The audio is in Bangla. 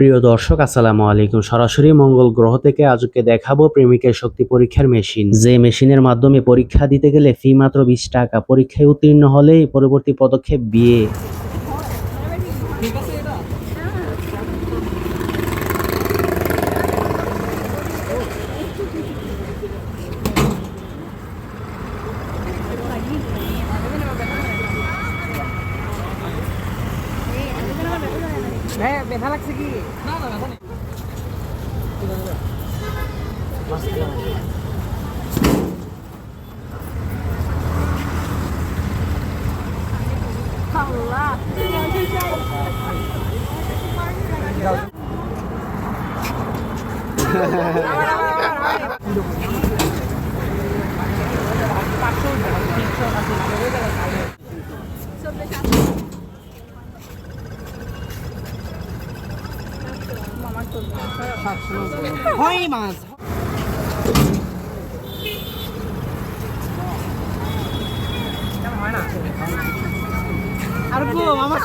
প্রিয় দর্শক আসসালামু আলাইকুম। সরাসরি মঙ্গল গ্রহ থেকে আজকে দেখাবো প্রেমিকের শক্তি পরীক্ষার মেশিন। যে মেশিনের মাধ্যমে পরীক্ষা দিতে গেলে ফি মাত্র 20 টাকা, পরীক্ষায় উত্তীর্ণ হলেই পরবর্তী পদক্ষেপ বিয়ে। ব্যথা লাগছে কি? না না ব্যথা নেই। হয় মাছ আর গো আমার